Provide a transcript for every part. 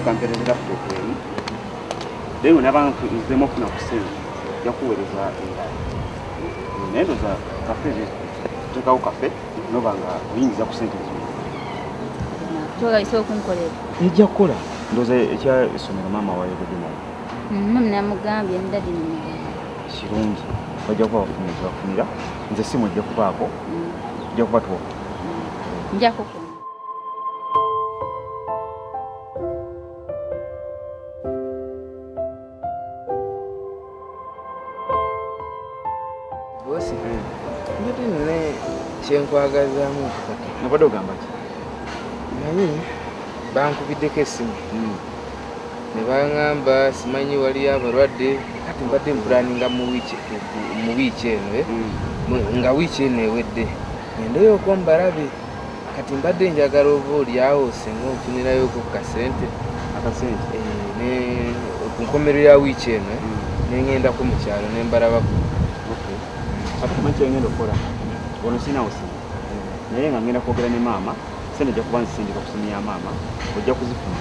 kampereza kukweli leo nabantu izemo kuna kusema ya kuwereza nendo za kafe tuka ukafe no banga oyinza kusente toga iso kunkolera ejja kola ndoze ekya isomero mama wawe kudimo Namugabi ndadi ni kirungi bajja kuba bafunira nze simu ejja kubaako ejja kuba tuwo njako bosi ndati nne kyenkwagazaamu okukati nabadde ogamba ki naye bankubiddeko essimu ne baŋŋamba simanyi waliyo abalwadde kati mbadde mpulaninga mu wiiki eno nga wiiki eno ewedde ngendeyo okwo mbalabe kati mbadde njagala oba olyawo singa onfunirayoko kasente ku nkomerero ya wiiki eno neŋŋendako mu kyalo ne mbalabako ate kumanyi kyengenda okukola ono sinaawo simu naye nga ngenda kwogera ne maama sente ojja kuba nzisindika ku simu ya maama ojja kuzifuna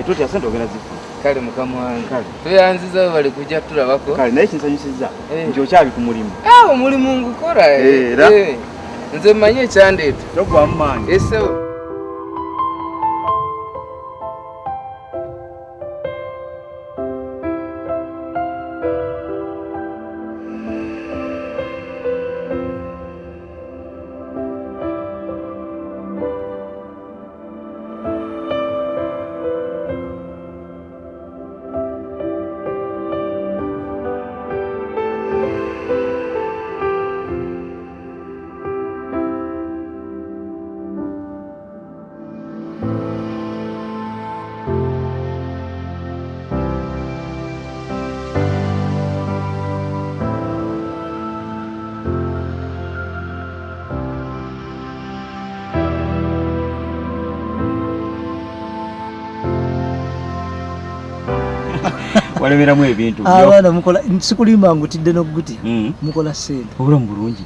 totya sente ogenda zifuna kale mukama wange tuyanziza we bali kujja tulabako kale naye kinsanyusizza nti okyali ku mulimu omulimu ngukola nze mmanyi ekyandeeta togwamu maanyi esewo walemeramu ebintu abaana mukola sikulimba ngutidde n'oguti mukola sente obulamu bulungi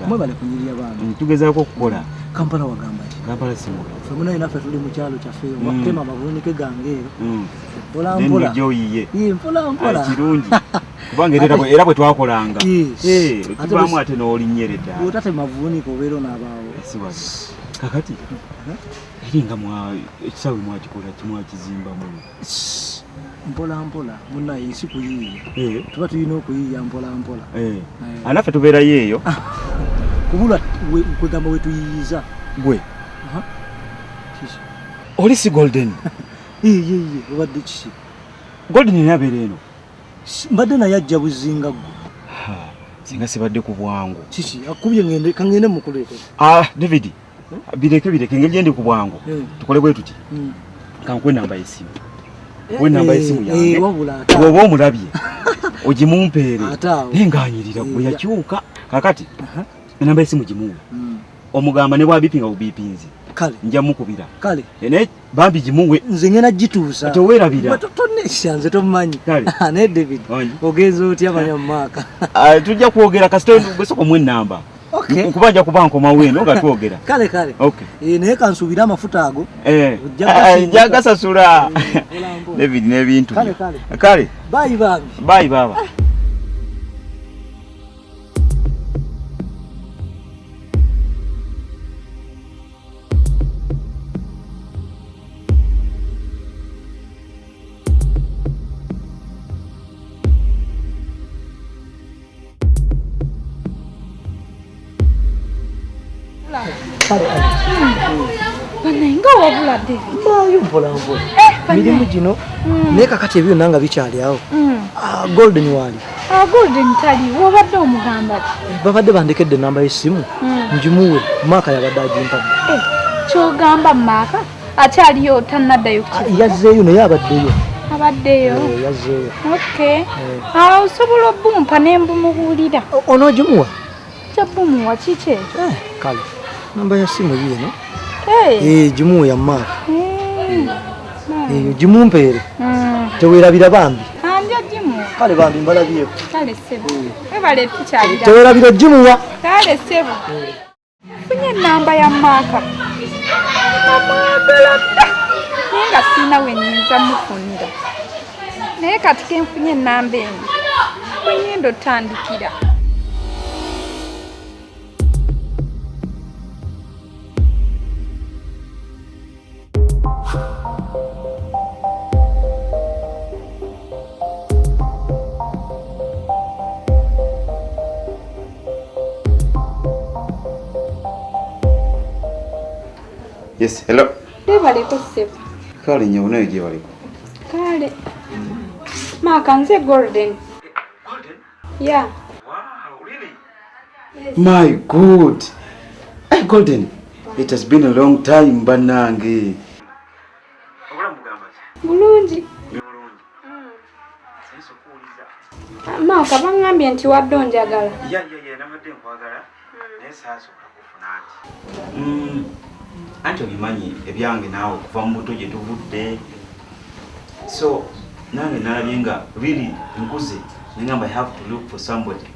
mwebale kunyirya baana tugezaako okukola Kampala wagamba ki Kampala simu ffe munaye naffe tuli mu kyalo kyaffe wakutema amavunike gange mpolampola gyoyiye mpolampola kirungi kubanga era bwe twakolanga tubaamu ate n'olinyere ddala otate mavunike obeera onaabaawo kakati eri nga ekisaawe mwakikola kimwakizimbamu mpolampola munaye isi kuyiiya tuba tulina okuyiiya mpolampola anaffe tubeerayo eyo kubulwa kwegamba wetuyiiyiza gwe oli si golden obadde kiki golden naye abeera eno mbadde naye ajja buzinga gwe singa sibadde ku bwangu kiki akubye kangende mukuleete David bireke engeri gyendi ku bwangu tukole bwe tuti kankwe namba y'essimu namba y'essimu yange bw'oba omulabye ogimumpeere naye ng'anyirira bwe yakyuka kakati namba y'essimu gimuwe omugamba ne bwabipinga bubipinzi kale nja mukubira kale naye bambi gimuwe nze ngena gituusa teweerabira tonesyanze tomumanyi naye David ogenza otya amanya mu maaka tujja kwogera kasita gwesoko mu ennamba nkuba nja kuba nkomawo eno nga twogera kale naye kansuubire amafuta ago nja gasasula David n'ebintu kale bayi baba Banenga wabula David. Bayo mpolampola. Mirimu gino naye kakati ebyo nanga bikyali awo. Golden wali. Golden tali wabadde omugamba ki? Babadde bandekedde namba y'essimu ngimuwe maaka yabadde agimpadde. Kyogamba maaka akyaliyo tannaddayo ki? Yazzeeyo naye abaddeyo. Yazzeeyo. Okay. Osobola obbumpa ne mbumubuulira. Onoogimuwa? Kyabumuwa kiki ekyo? Kale namba ya simu yino gimuwe ya maaka gimumpeere teweerabira bambi kale bambi mbalabyeko teweerabira gimuwa kale sebo funye namba ya maaka amwagala dda naye nga sirina we nnyinza mufunira. Naye kati kenfunye ennamba eno we ngenda otandikira. Yes, hello. Lebaliko ssebo. Kale nyo nayo gye baliko. Kale. Maka nze Golden. Golden? Yeah. Wow, really? Yes. My God. Hey, Golden. It has been a long time, banange. Bulungi. Maka bangambye nti wadde onjagala. Yeah, namadde nkwagala. Naye saasobola kufuna anti. Anti obimanyi ebyange naawe kuva mu buto gye tuvudde. So, nange nalabye nga really nkuze. Nengamba I have to look for somebody.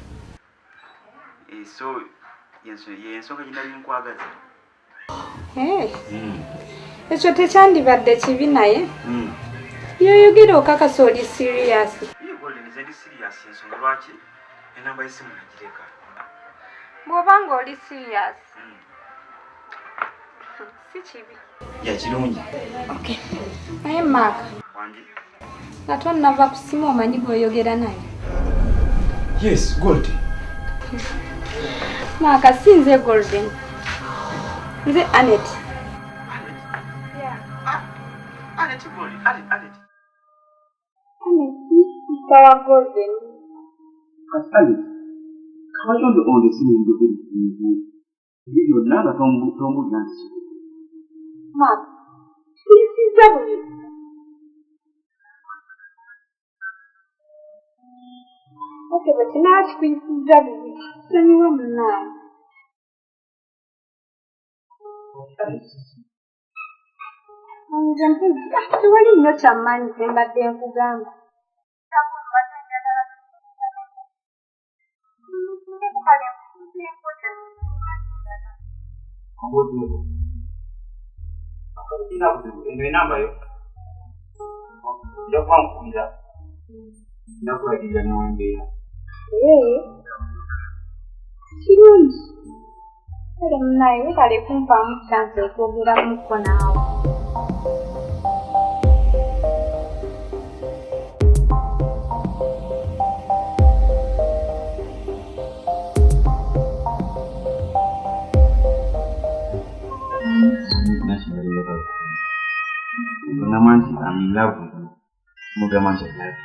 So, yensonga gye nali nkwagaza. Hey. Ekyo tekyandibadde kibi naye. Yoyogera okakasa oli serious. Golden is very serious ensonga lwaki enamba y'essimu nagireka. Bw'oba nga oli serious. Si kibi. Ya kirungi. Okay. Naye Mark. Wangi. Nga tonnava ku ssimu omanyi gw'oyogera naye. Yes, Golden. Mark, si nze Golden. Nze Anet. Anet Golden. Anet. Sawa Golden. Anet. Kabatonde onde simu ndogeri. Ndiyo nanga tombu nansi. Mark. Sisiza buli. Okay, but now sisiza buli. Seniwa mna. Tuwali nnyo kyammanyi kye mbadde nkugamba. Enambayo nja kwankuulira nakulagirira newembeera. Kirungi. Kale munaye wekale kumpaamu chance okwogeramuko naawe. Namanti, I'm in love with you. Mugamanti of life.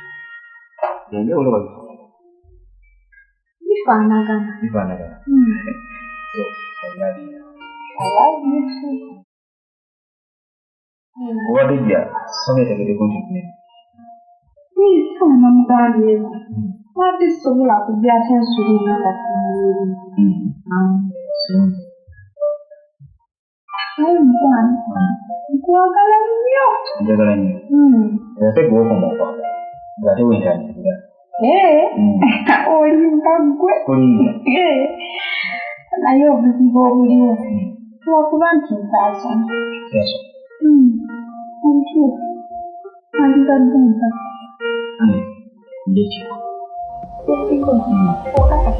Then you all over. Ifanagana. So, I love you. I love you too. What did you say to the good? Please come Namugabi. What is so like to be attention to that? Nkwagala nnyo. Njagala nnyo. Ate gwe okomoka. Ng'ate wentandikira. Olimba ggwe. Olimba. Naye obuzibu obuliwo. Lwakuba nti nsaaso. Nsaaso. Omutuufu. Andibadde mpaka. Ndekiko. Ndekiko. Okakasa.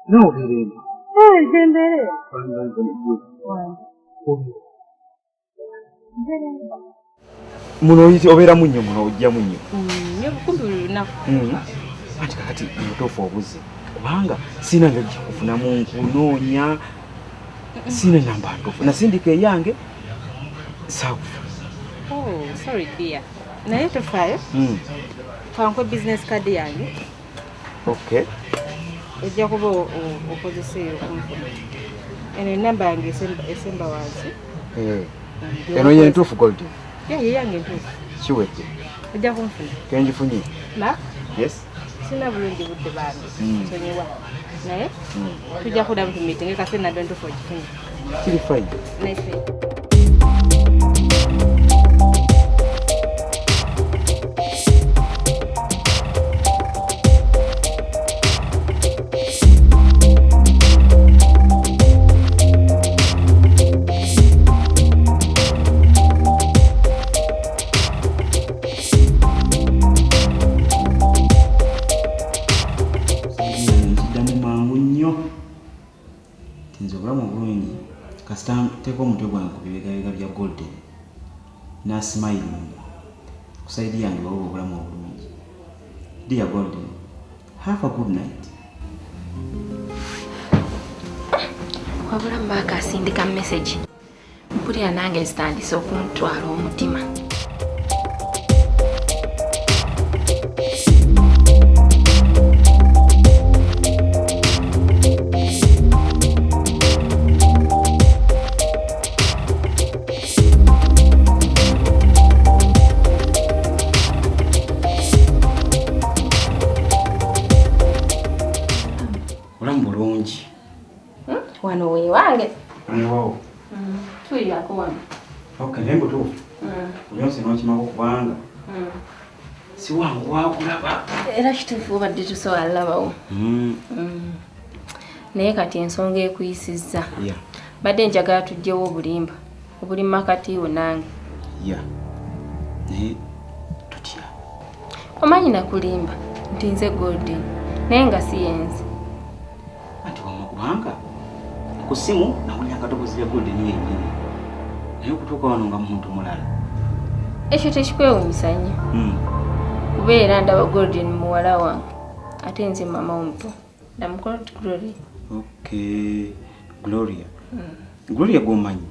No, Helen. Hey, Jembere. Muno yiti obeera munnyo muno ojja munnyo. Kumbi lunaku. Anti kakati mutuufu obuze. Kubanga sina ngeri kufunamu nkunoonya. Sina namba ndofu. Na sindika yange sawa. Oh, sorry dear. Na yetu fayo? Kwa business card yange. Okay. Ejja kuba okozesa eyo kumfuna. Eno namba yange Mbabazi. Eno ye ntuufu gold. Ye yange ntuufu. Kiwete. Ejja kumfuna. Kenjifunye. Ma? Yes. Sina bulungi budde bange. Sonyiwa. Naye tujja kuda mu meeting kase na don't for kifunye. Kili fine. Nice. Teko mutwe gwange kubibega bya golden na smile kusaidia yange wao obulamu obulungi. Dear Golden, have a good night. Wabula mbaka asindika message mpulira nange zitandise okuntwala omutima. Wano we wange. Wow. Tuli yako wano. Okay, nembo tu. Unyose n'okimako kubanga. Si wangu wakulaba. Era kituufu obadde tusobola naye kati ensonga ekuyisizza. Badde njagala tujjewo obulimba. Obulimba kati wo nange. Naye tutya. Omanyi nakulimba nti nze Golden naye nga si yenze. Ati wamma kubanga kusimu nawulira katobozi ya Golden yenyini. Naye okutuuka wano nga muntu mulala. Ekyo tekikwewuunyisa nnyo. Kubeera ndaba Golden muwala wange ate nze mama omuto. Namukola Gloria. Okay, Gloria. Gloria gwomanyi?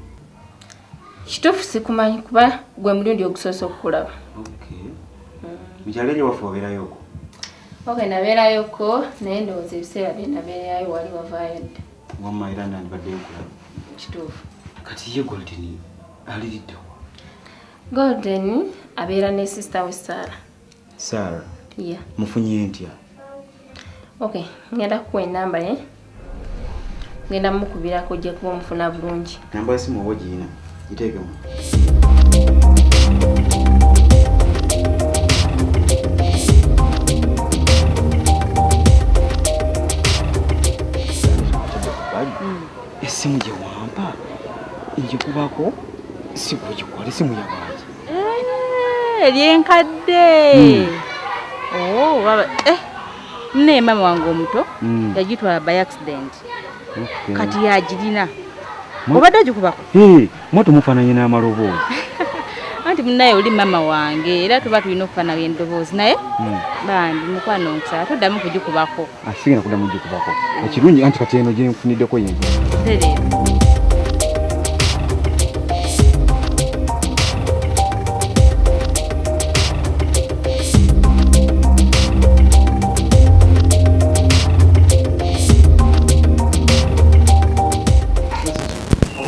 Kituufu sikumanyi kuba gwe mulundi ogusoose okukulaba. Okay. Mukyaleje wafe obeerayoko? Okay, nabeerayoko naye ndowooza ebiseera bye nabeerayo wali wavaayo dda. Wamma era nandibaddeyo okulaba. Kituufu. Kati ye Golden aliridde wa? Golden abeera ne sister we Sarah. Sarah? Yeah. Mufunye ntya? Okay, ngenda kukuwa enamba ye. Ngenda mukubirako gye kuba omufuna bulungi. Namba yasimu oba ogiyina? Giteekemu. Esimu gye wampa njikubako sikugikola esimu yabaaki. Eryenkadde. Oh, baba ne mama wange omuto yagitwala by accident. Okay. Kati yagirina. Obadde agikubako? Moto mufaananye n'amaloboozi. Anti munaye oli mama wange era tuba tulina okufaanana endoboozi naye bandi mukwano nkusaba toddamu kugikubako. Asigenda kuddamu kugikubako. Ekirungi anti kati eno gye nfuniddeko yenze.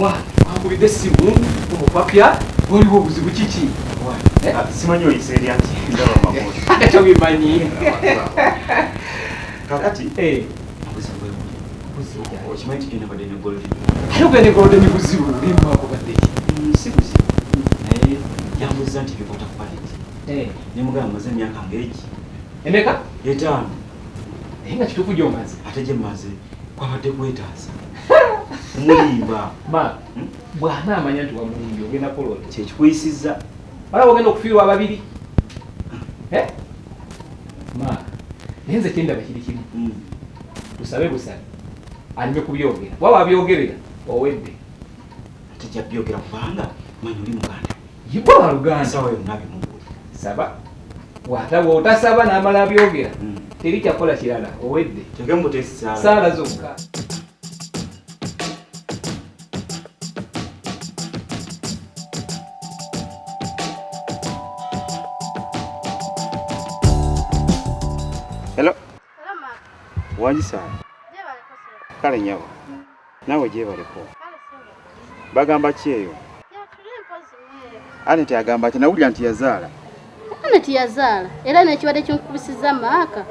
Wangubidde essimu omupapya waliwo obuzibu kiki? Simanyi oyise eri anti ndaba amakooti. Tobimanyi. Kakati okimanyi tugenda badde ne Golden. Ate ogende Golden buzibu limwako badde ki? Si buzibu naye yambuuza nti bikota ku paleti. Ne mugamba maze emyaka ng'egi. Emeka? 5. Naye nga kituufu gy'omaze. Ate gye mmaze kwabadde kwetaaza. Mulimba. Bwana amanya nti wamulimbi ogenda kulola. Kyekikuyisizza. Balaba ogenda okufiirwa ababiri. Naye nze kyendaba kiri kimu. Tusabe busabe. Alime kubyogera. Waba abyogerera owedde. Tejja byogera kubanga manyi oli Muganda. Yibwa wa Luganda. Sawa yonna bimubuuza. Saba. Wataba otasaba n'amala abyogera. Teri kyakola kirala owedde. Tegembo tesala. Sala zokka. Hello. Wajisa. Kale nyawa. Nawe je baliko. Bagamba kyeyo. Aneti agamba ati nawulya nti yazaala. Aneti yazaala era n'ekibadde kinkubisiza maaka.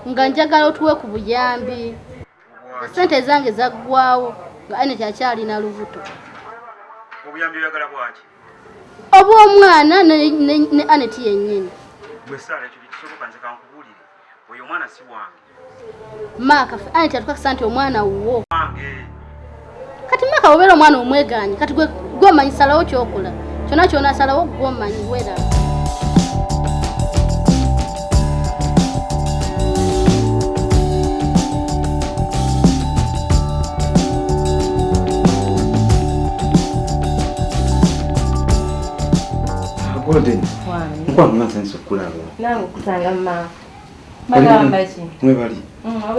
Nga njagala otuwe ku buyambi. Sente zange zaggwawo nga Aneti akyalina lubuto. Obuyambi byagala bwaki? Obw'omwana ne Aneti yennyini. Gwe saala ekyo kisoboka nze kankubulire. Oyo omwana si wange. Maaka Aneti atukakasa nti omwana wuwo. Wange. Kati Maaka obeera omwana omwegaanyi kati gwe omanyi salawo kyokola. Kyonna kyonna salawo gwe omanyi wera. Golden. Nkwa mna sense okulaba. Nangu kusanga mama. Bagamba ki? Mwe bali.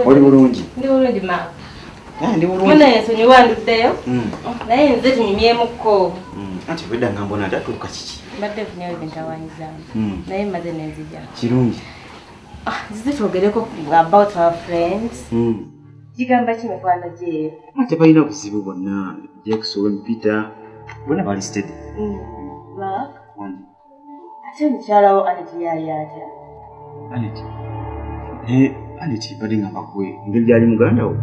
Oli bulungi. Ndi bulungi mama. Ndi bulungi. Mwana yensonyi wanduddeyo. Naye nze tunyumyemukko. Ati wedda ngambo nati atuuka kiki? Mbadde funyawo ebintu awanyizamu. Naye mmaze nenzija. Kirungi. Zize twogereko about our friends. Kigamba ki mikwano gye? Ate balina buzibu bwonna. Jackson, Peter, bonna bali steady. Mark? Ate mukyalawo Aneti yali atya? Aneti? Aneti badde ngamba gwe engeri gyali muganda wo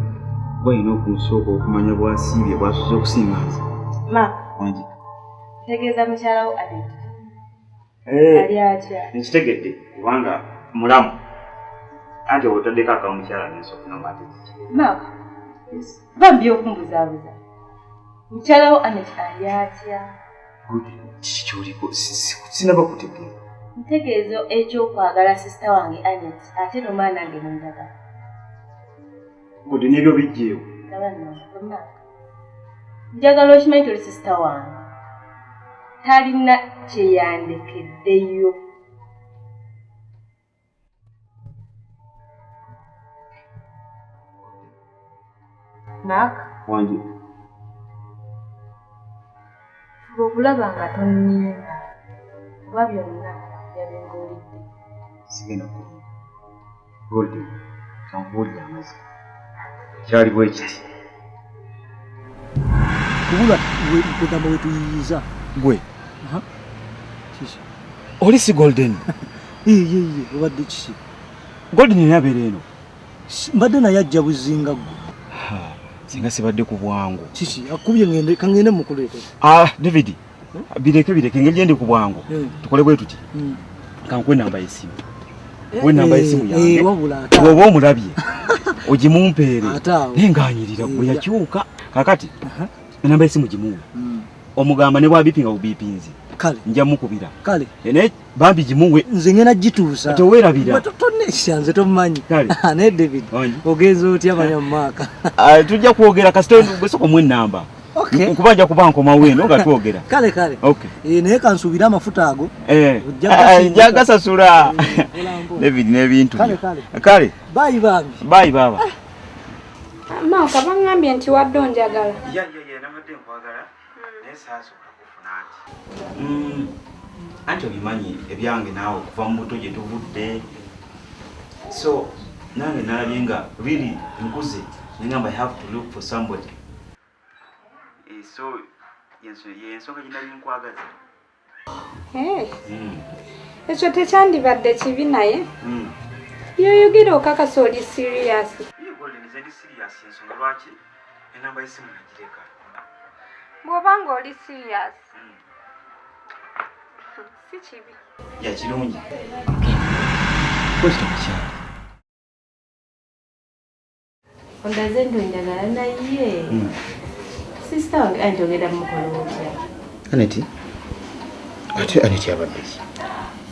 bwalina okunsooka okumanya bwasiibye bwasuze okusinga nze. Mark? Wangi. Tegeeza mukyalawo Aneti. Ali atya? Nkitegedde kubanga mulamu. Anti otaddeko akawo mukyala n'ensooka nga ate kiki? Mark? Bambi okumbuzaabuza. Mukyalawo Aneti ali atya? Kiki ky'oliko sinaba kutegeera. Ntegeezo ekyokwagala sisita wange Aneti ate n'omwana nange nenjagala. Gode n'ebyo bijjeewo. Njagala okimanyi toli sisita wange. Talina kye yandekeddeyo. Mark? Wangi. Bw'okulaba nga tonniina kuba byonna byabingulidde. Sigenda kulinda. Golden, kankubuulira amazima. Kyali bwe kiti. Kubula wegamba wetuyiyiza. Gwe? Oli si Golden? Ye, obadde kiki? Golden yali abeera eno. Mbadde naye ajja buzinga gwe. Singa sibadde ku bwangu. Kiki akubye ngende kangende mukuleete. David. Bireke engeri gyendi ku bwangu. Tukole bwe tuti. Kankwe namba y'essimu. We namba y'essimu yange. Wabula ata. Oba omulabye. Ogimumpeere. Nenganyirira gwe yakyuka. Kakati. Namba y'essimu gimuwe. Omugamba ne bwabipinga bubipinzi. Kale. Nja mukubira. Kale. Ene bambi gimuwe. Nze ngena gituusa. Ate weerabira. Tonesha nze tomanyi. Kale. Ne David. Ogenza otya manya Maaka. Tujja kwogera kasito gwesoko mwe namba. Okay. Nkubanja kuba nkoma weno nga twogera. Kale. Okay. Naye kansubira amafuta ago. Jaga sasura. David n'ebintu. Kale. Bye bambi. Bye baba. Maaka bangambye nti wadde onjagala. Ya namadde nkwagala. Naye saasobola kufuna anti. Anti obimanyi ebyange naawe kuva mu buto gye tuvudde. So nange nalabye nga really nkuze nengamba I have to look for somebody. So yensonga gye nali nkwagaza. Ekyo tekyandibadde kibi naye. Yoyogera okakasa oli serious. Golden is serious ensonga lwaki enamba y'essimu nagireka. Bw'oba ng'oli serious. Si kibi. Ya kirungi. Kwesta mukyala. Ondaze ndonjagala naye. Sisita wange anti ogenda mukola otya? Aneti? Ate Aneti abadde ki?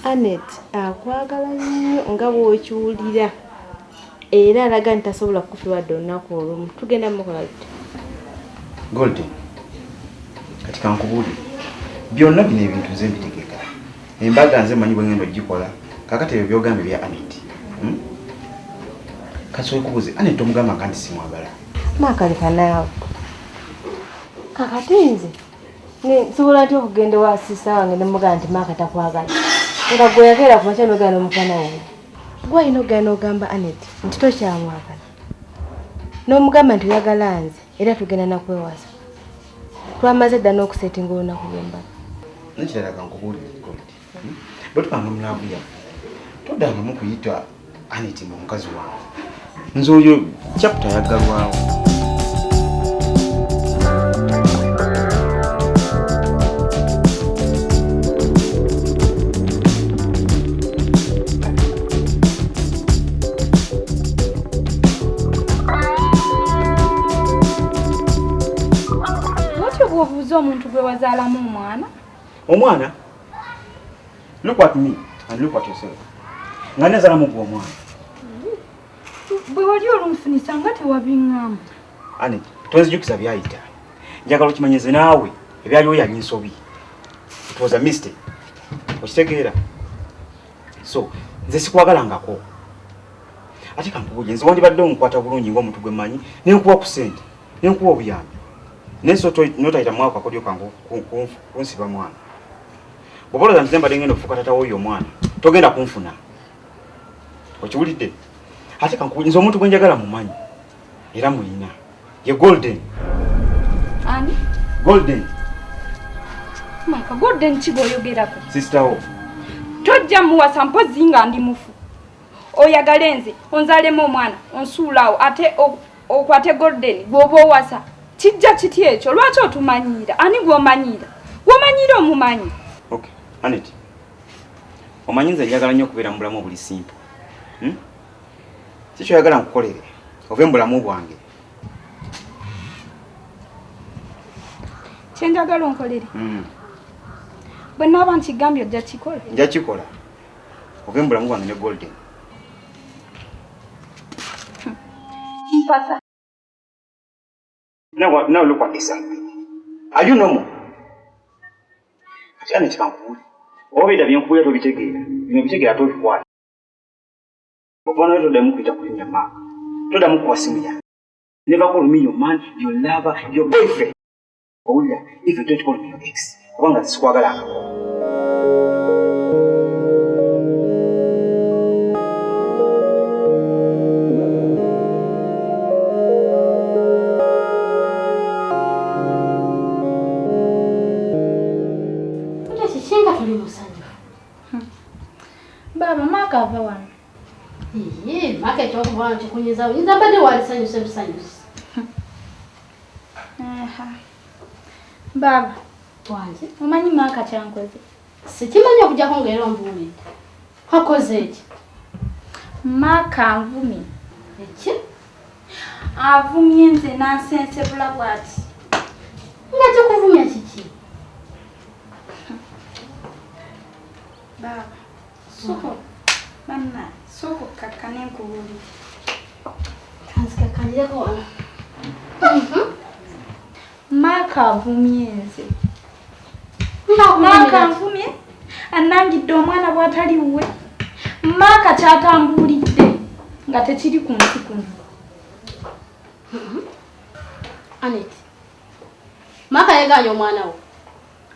Aneti akwagala nnyo nga bw'okiwulira. Era alaga nti tasobola kukufiwadde olunaku olumu. Tugenda mukola tutya? Golden. Kati kankubuulire. Byonna bino ebintu nze mbitegeka. Embaga nze manyi bwe ngenda ogikola. Kakati ebyo byogambye bya Aneti. Kasobola kubuuza Aneti omugamba nga nti simwagala. Maaka leka naawe. Kakati nze nsobola ntya okugenda wa sisita wange ne mugamba nti Maaka takwagala. Nga gwe yakeera ku makya n'ogenda n'omufana we. Gwa ino gamba Anet ntito kya mwaka. N'omugamba nti oyagala nze era tugenda nakwewasa. Twamaze dda n'okusetinga olunaku lw'embaga. Nekirala kankubuulire Gold. Bwe tupanga mulaavu yaffe toddangamu kuyita Anet mu mukazi wange. Nze oyo chapter yaggalwawo. Omuntu gwe wazaalamu omwana? Omwana? Look at me and look at yourself. Nga nezaalamu gwe omwana. Bwe wali olumufunisa nga tewabingamba. Anet, tonzijukiza byayita. Njagala okimanyize naawe ebyaliwo yali Ensobi. It was a mistake. Okitegeera? So, nze sikwagalangako. Ate kankubuulire nze wandibadde omukwata bulungi ng'omuntu gwe mmanyi nenkuwa ku ssente nenkuwa obuyambi. Neso notaita mwaka kodyo kangu kunsiba mwana. Boboloza nzemba dengendo fuka tata woyo mwana. Togenda kunfuna. Okiwulidde? Ate kankubuulire omuntu gwe njagala mumanyi. Era mulina. Ye Golden. Ani? Golden. Maka Golden kibo yogerako. Sister wo. Tojja muwasa mpozi nga ndi mufu. Oyagala nze onzalemu omwana onsuulawo ate okwate Golden gwoba owasa. Kijja kiti ekyo lwaki otumanyira? Ani gw'omanyira? Gw'omanyira omumanyi? Okay, Anet. Omanyi nze njagala nnyo okubeera mu bulamu buli simple. Kiki oyagala nkukolere? Ove mu bulamu bwange. Kye njagala onkolere? Bwe naaba nkigambye ojja kikola? Nja kikola. Ove mu bulamu bwange ne Golden. Mpasa. Now look what this happened. Are you normal? Anet kankubuulire. Obeda byenkubuulira tobitegeera. Bino bitegeera tobikwata. Obona wetu demu kuita kulinnya maka. Todamu kuwa simu yange. Never call me your man, your lover, your boyfriend. Owulira, if you don't call me your ex. Kubanga sikwagalangako. Baba maka ava wano. Maka ekyokuvaano kikunyizawo. Nyiza mbadde walisanyuse busanyusi. Baba. Wange. Omanyi maka kyankoze? Sikimanyi okujjako ng'era ombuulidde. Akoze eki? Maka anvumye. Eki? Avumye nze nansensebula bw'ati. Nga kikuvumya kiki? Baba. Soko. Manna. Soko kakane nkubuulire. Kanzikakanireko wano. Maka avumye nze. Maka anvumye? Annangidde omwana bw'atali wuwe. Maka kyatambuulidde nga tekiri ku nsi kuno. Anet. Maka yegaanye omwana wo.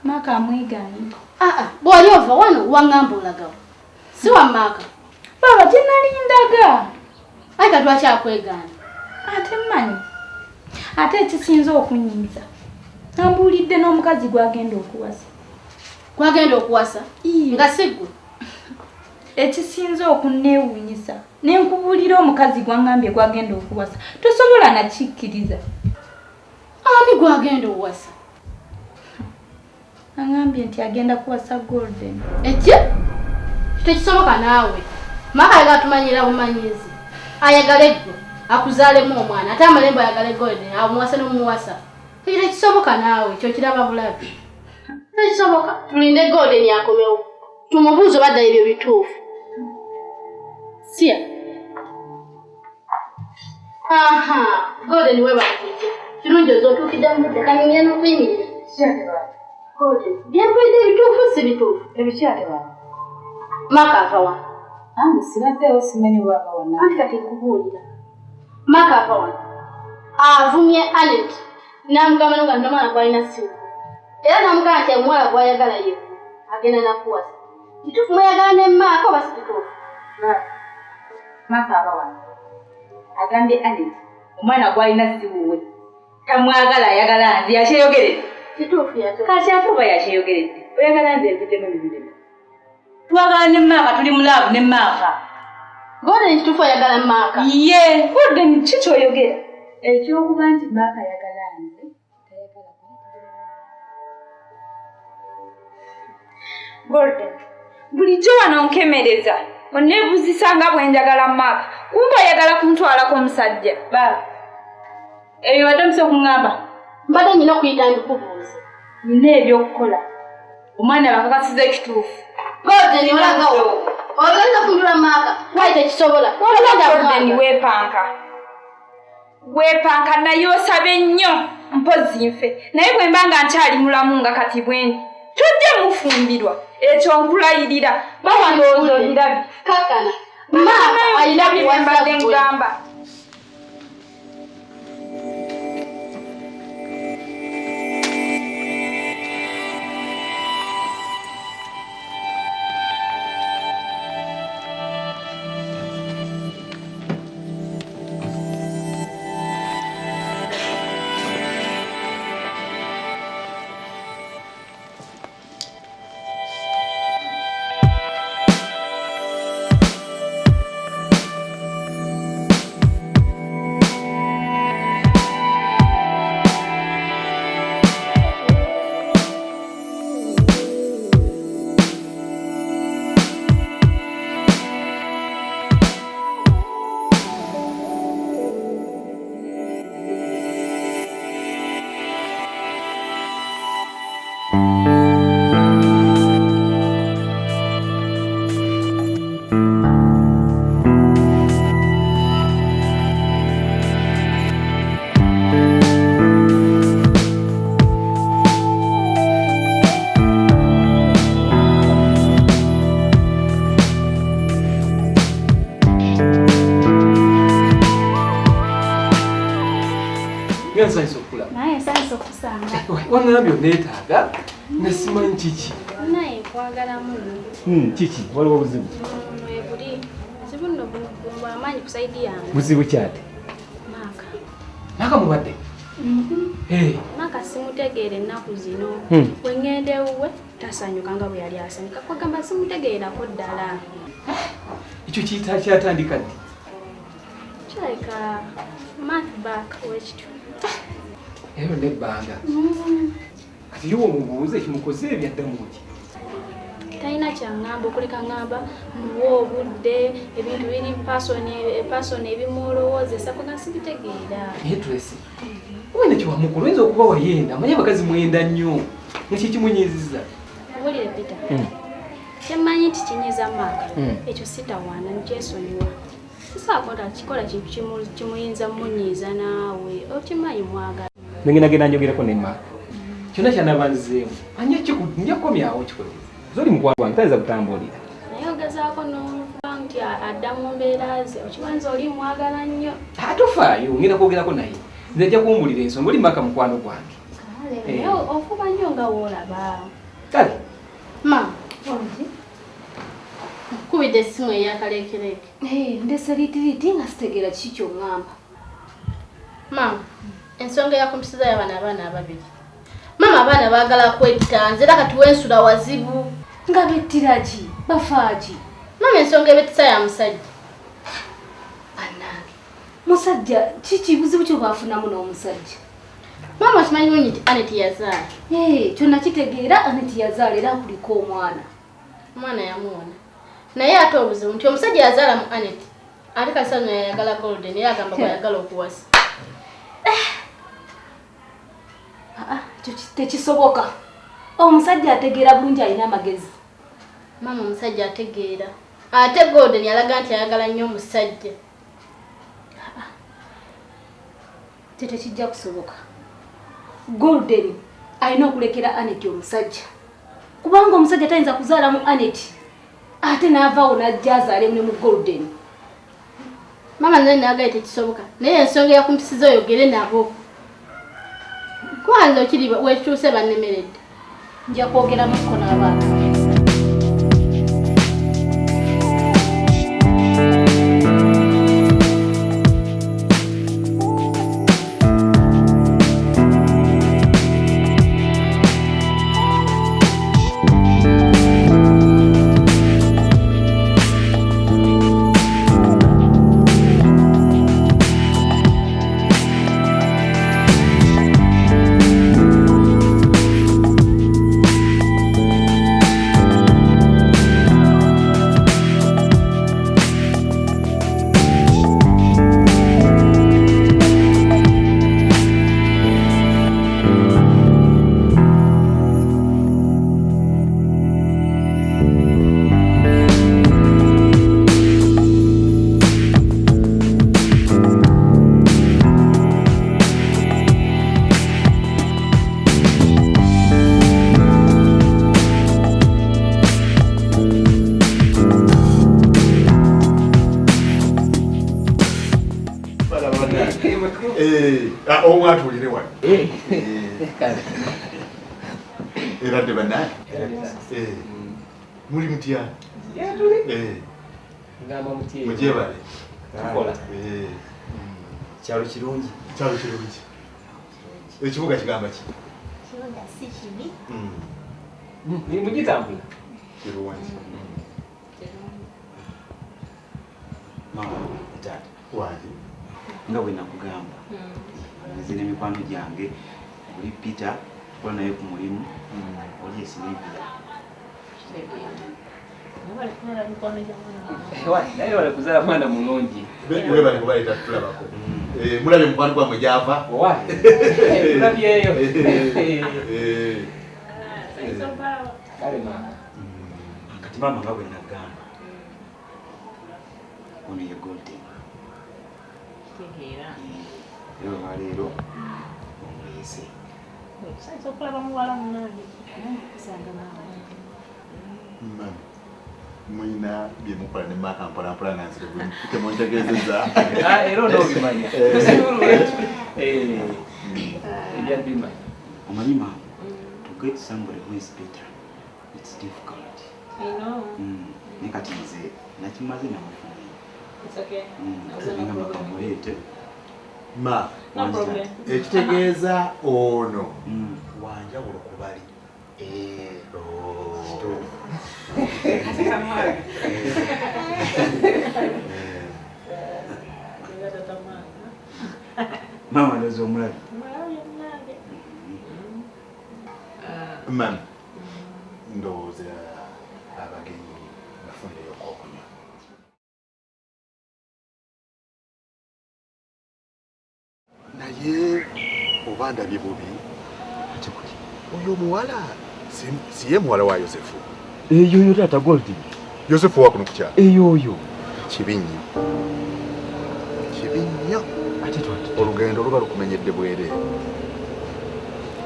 Maka amwegaanye. Bw'oli ova wano waŋŋamba olagawo. Si wa Maka. Baba gye nalindaga. Ayi kati lwaki akwegaana? Ate mmanyi. Ate ekisinza okunyiiza. Ambuulidde n'omukazi gwagenda okuwasa. Gwagenda okuwasa? Nga si ggwe. Ekisinza okunneewuunyisa. Ne nkubuulira omukazi gwangambye gwagenda okuwasa. Tosobola nakikkiriza. Ani gwagenda okuwasa? Angambye nti agenda kuwasa Golden. Eki? Tekisoboka naawe. Maka ayagala tumanyira bumanyizi. Ayagala eggwe akuzaalemu omwana ate amalembo ayagala Golden amuwase n'omuwasa. Tekisoboka naawe ekyo kiraba bulabi. Tekisoboka. Tulinde Golden akomewo. Tumubuuze badda ebyo bituufu. Sia. Golden we bakujja. Kirungi ozootuukidde mu budde kanyumya n'okuyingira. Golden. Byempulidde ebituufu si bituufu. Ebikyate baba. Maka ava wano. Sibaddewo simanyi bwava wano. Anti kati nkubuulira. Maka ava wano. Avumye Anet. N'amugamba nga n'omwana gwalina simu. Era n'amugamba nti omuwala gw'ayagala ye agenda nakuwasa. Kituufu mwayagala ne Maka oba si kituufu? Maka abawana. Agambe Anet. Omwana gwalina sibuwe. Tamwagala ayagala nzi yakyeyogeredde. Kituufu yakyo. Kati atuba yakyeyogeredde. Oyagala nzi empitemu ebindemu. Twagala ne Maka tuli mulaavu ne Maka. Golden kituufu ayagala Maka. Ye, Golden kiki oyogera? Ekyokuba nti Maka ayagala nzi tayagala. Golden, bulijjo wano nkemereza. Onneebuzisanga bwe njagala Maka. Kumba ayagala kuntwalako omusajja. Ba. Ebyo batamusa okuŋŋamba. Mbadde nina okuyita mbikubuuza. Nina ebyokukola. Omwana bakakasiza ekituufu. Golden olagawo. Ogenda kundula Maka. Lwaki tekisobola? Golden weepanka naye osabe nnyo mpozi nfe. Naye bwe mba nga nkyali mulamu nga kati bwendi. Tojja mufumbirwa. Ekyo nkulayirira. Baba ndowooza ogirabye. Kaakana. Maka alina kuwasa ngamba. Wangambye oneetaaga nasimanyi kiki naye kwagala muno kiki waliwo obuzibu buli buzibu nno bwamaanyi ku saidi yange buzibu kyate Maka mubadde Maka simutegeere ennaku zino bwe ŋŋenda ewuwe tasanyuka nga bwe yali asanyuka kwagamba simutegeerako ddala ekyo kyatandika ddi kirabika month back wekityo Ero nebbanga. Kati yo omubuuze kimukoze ebyaddamu ki? Talina kyangamba okuleka ngamba muwa obudde ebintu biri person ebimulowozesa kuga sibitegeera. Tracy. Wena kiwamukulu oyinza okuba wayenda manye abakazi mwenda nnyo nekyo kimunyiiziza. Wulire Peter. Kyemmanyi nti kinyiiza Maka ekyo sitawaana nikyesonyiwa. Sisaakola kikola kimuyinza munyiiza naawe okimanyi mwagala. Nagenda njogerako ne Maka. Kyonna kyanabanzeemu. Anya njakomyawo kikolera. Zoli mukwano wange tayinza kutambulira. Naye ogezaako n'omuva nti adda mu mbeera ze okimanyiza oli mwagala nnyo. Atofaayo ngenda kwogerako naye. Nze nja kuwumbulira ensonga oli Maka mukwano gwange. Naye ofuba nnyo nga woolaba. Kale. Ma, onzi? Nkubidde essimu eyakaleekereke. Ndese liitiriti nga sitegeera kiki ky'oŋŋamba. Mama, ensonga eyakumpisiza y'abaana ababiri. Mama abaana baagala kwettanza era kati wensula wazibu. Nga bettira ki? Bafa ki? Mama ensonga ebettisa ya musajja. Bannange. Musajja kiki buzibu ky'obaafunamu n'omusajja? Mama okimanyi bulungi nti Anet yazaala. Kyonna kitegeera Anet yazaala era kuliko omwana. Omwana yamuwona. Naye ate obuzibu nti omusajja yazaala mu Anet. Ate Kasagga yayagala Golden era agamba kwayagala okuwasa. Tekisoboka. Omusajja ategeera bulungi alina amagezi. Mama omusajja ategeera. Ate Golden yalaga nti ayagala nnyo omusajja. Tekijja kusoboka. Golden alina okulekera Anet omusajja. Kubanga omusajja tayinza kuzaala mu Anet. Ate n'avaawo n'ajja azaale mu Golden. Mama nze naagaye tekisoboka. Naye ensonga yakumpisiza oyogere nabo. Kwanza okiri wekyuse bannemeredde. Nja kwogera n'okko n'abaana. omwatulire wano era de banaye muli mutya mujebale kyalo kirungi ekibuga kigamba ki mugitambula kirungi mama tata wange nga bwe nakugamba nzina emikwano gyange oli Peter kola naye ku mulimu oli esinibira naye wale kuzala mwana mulungi webale kubaleta tulabako mulabe mukwano gwamwe gyava tulabyeyo kati mama nga bwe nagamba ono ye Golden era olwaleero omuyise muyina byemukola ne maka mpolampola nanzire temuntegezeza era onoobimanya ebyabimanya omanyi mama to get somebody who is better it's difficult naye kati nze nakimaze namufunye nga makamuleete ma ekitegeeza ono wanjawulo kubali mama ndoza omulabi mami ndowooza abagenyi bafunire okwokunywa naye oba ndabye bubi oyo omuwala siye muwala wa Yosefu eyoyo taata Golden Yosefu wakuno kukyala eyoyo kibi nnyo ate olugendo luba lukumenyedde bwere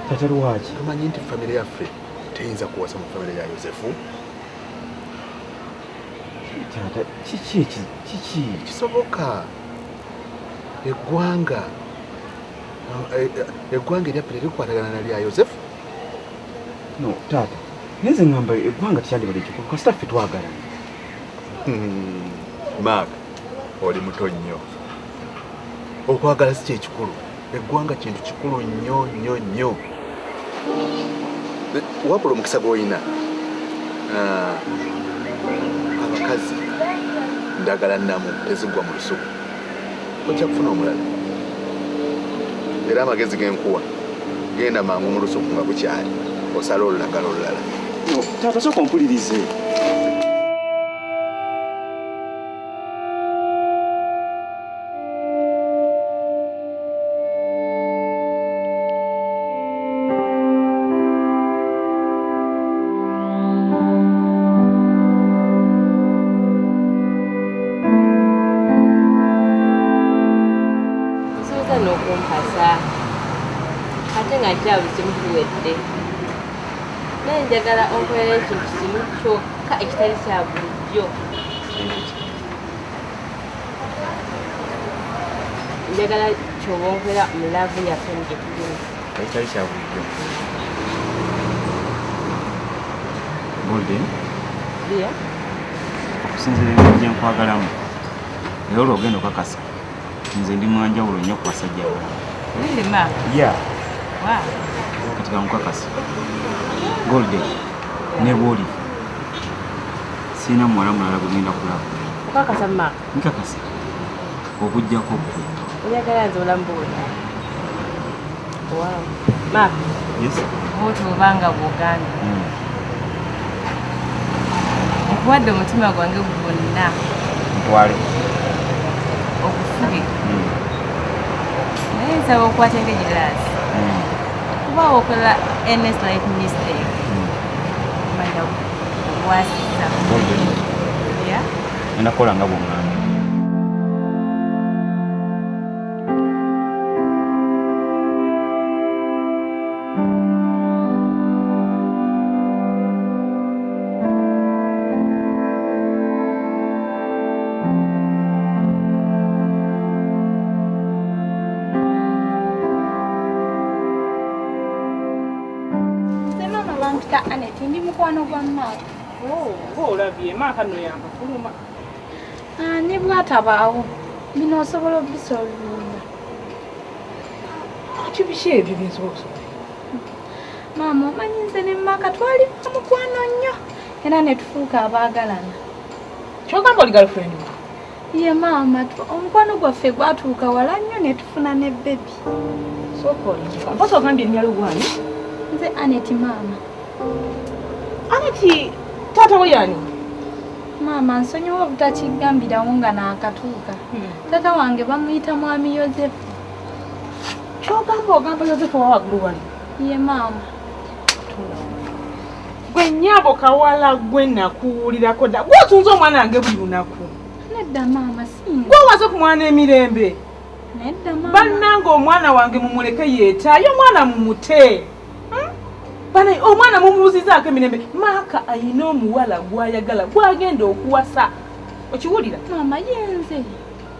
taata lwaki tumanyi nti famire yaffe teyinza kuwasa mu famire ya Yosefu taata kiki kisoboka eggwanga eryaffe terikwatagana na lya Yosefu no taata neze ngamba eggwanga tekyandibadde kikulu kasita ffe twagalana Mark oli muto nnyo okwagala si kyekikulu eggwanga kintu kikulu nnyo wabula omukisa gw'olina abakazi ndagala nnamu tezigwa mu lusuku ojja kufuna omulala era amagezi g'enkuwa genda mangu mu lusuku nga bukyali osala olulagala olulala taata sooka ompulirize njagala onkolera ekintu kimu kyokka ekitali kya bulijjo njagala kyoba onkolera mu laavu yaffe mu gyetulimu ekitali kya bulijjo Golden bia okusinziira gye nkwagalamu naye olwogenda okakasa nze ndi mwanjawulo nnyo ku basajja lima kati kamukakasa Golden ne bwoli sina muwala mulala gugenda kulaba okakasa mma nkakasa okujjako ggwe oyagala nze olamu bwoli ma bwoti obanga bwoganda okuwadde omutima gwange gwonna ntwale okufuge naye nsaba okukwata ng'egiraasi kuba okola earnest like mistake manya okuwasiza nakola nga bwongamba mukwano gwa maaka. Ng'olabye maaka nno yakafuluma. Ne bwatabaawo bino osobola obisolvinga. Ati biki ebyo byensobola okusobola? Maama omanyi nze ne maaka twali mukwano nnyo era ne tufuuka abaagalana. Kyogamba oli girlfriend wa? Ye maama omukwano gwaffe gwatuuka wala nnyo ne tufuna ne bebi. Sooka olinjika mpasa ogambye ennyalo gwani? Nze Aneti maama. Aneti taata we yani? Maama nsonyiwa obutakigambirawo nga naakatuuka. Taata wange bamuyita mwami Yozefu. Kyogamba ogamba Yozefu wa waggulu wali? Ye maama. Gwe nnyabo kawala gwe nakuwulirako dda. Gw'otunze omwana wange buli lunaku. Nedda maama singa. Gwe ku mwana emirembe. Nedda maama. Bannange omwana wange mumuleke yeetaayo omwana mumute. Bana omwana mumubuuzizaako emirembe. Maaka ayina omuwala gw'ayagala gw'agenda okuwasa. Okiwulira? Maama yenze.